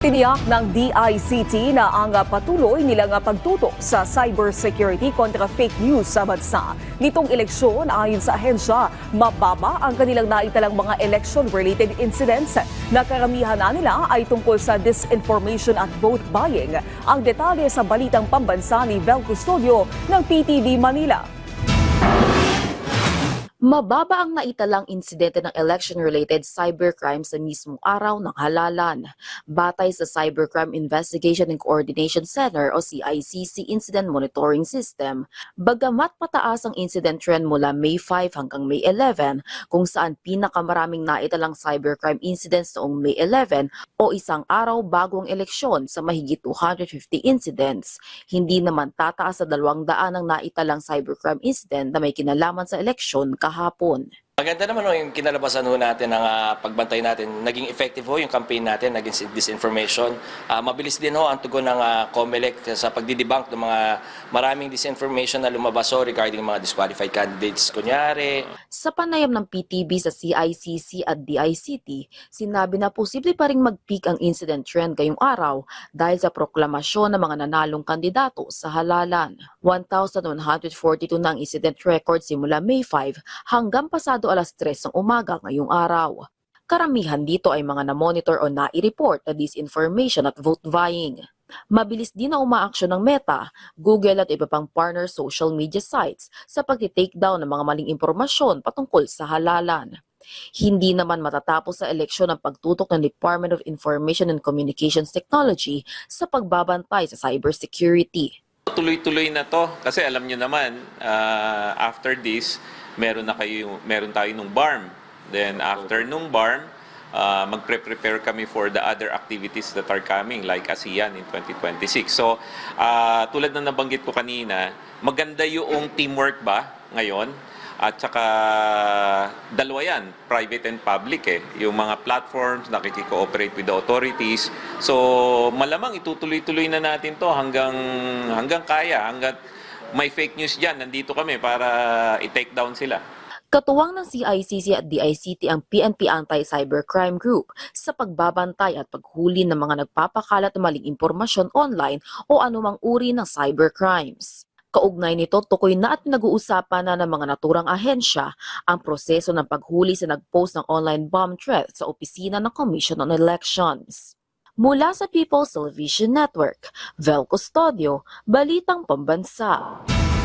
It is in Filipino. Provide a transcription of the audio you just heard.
Tiniyak ng DICT na ang patuloy nilang pagtutok sa cybersecurity kontra fake news sa bansa. Nitong eleksyon, ayon sa ahensya, mababa ang kanilang naitalang mga election-related incidents na karamihan na nila ay tungkol sa disinformation at vote buying. Ang detalye sa balitang pambansa ni Vel Custodio ng PTV Manila. Mababa ang naitalang insidente ng election-related cybercrime sa mismong araw ng halalan. Batay sa Cybercrime Investigation and Coordination Center o CICC Incident Monitoring System, bagamat pataas ang incident trend mula May 5 hanggang May 11, kung saan pinakamaraming naitalang cybercrime incidents noong May 11 o isang araw bago ang eleksyon sa mahigit 250 incidents, hindi naman tataas sa 200 ang naitalang cybercrime incident na may kinalaman sa eleksyon kahapon. Maganda naman yung kinalabasan natin ng pagbantay natin. Naging effective yung campaign natin against disinformation. Mabilis din ang tugon ng COMELEC sa pagdidebunk ng mga maraming disinformation na lumabas regarding mga disqualified candidates. Kunyari, sa panayam ng PTV sa CICC at DICT, sinabi na posible pa ring mag-peak ang incident trend ngayong araw dahil sa proklamasyon ng mga nanalong kandidato sa halalan. 1,142 na ang incident record simula May 5 hanggang pasado alas 3 ng umaga ngayong araw. Karamihan dito ay mga na-monitor o nai-report na disinformation at vote buying. Mabilis din na umaaksyon ng Meta, Google at iba pang partner social media sites sa pagti-take down ng mga maling impormasyon patungkol sa halalan. Hindi naman matatapos sa eleksyon ang pagtutok ng Department of Information and Communications Technology sa pagbabantay sa cybersecurity. Tuloy-tuloy na to kasi alam niyo naman after this meron tayo nung BARM. Then after nung BARM, magpre-prepare kami for the other activities that are coming like ASEAN in 2026. So tulad na nabanggit ko kanina, maganda yung teamwork ba ngayon? At saka dalawa yan, private and public yung mga platforms nakiki-cooperate with the authorities. So malamang itutuloy-tuloy na natin to hanggang kaya, hanggang may fake news dyan, nandito kami para i-take down sila. Katuwang ng CICC at DICT ang PNP Anti-Cybercrime Group sa pagbabantay at paghuli ng mga nagpapakalat ng maling impormasyon online o anumang uri ng cybercrimes. Kaugnay nito, tukoy na at pinag-uusapan na ng mga naturang ahensya ang proseso ng paghuli sa nag-post ng online bomb threat sa opisina ng Commission on Elections. Mula sa People's Television Network, Vel Custodio, Balitang Pambansa.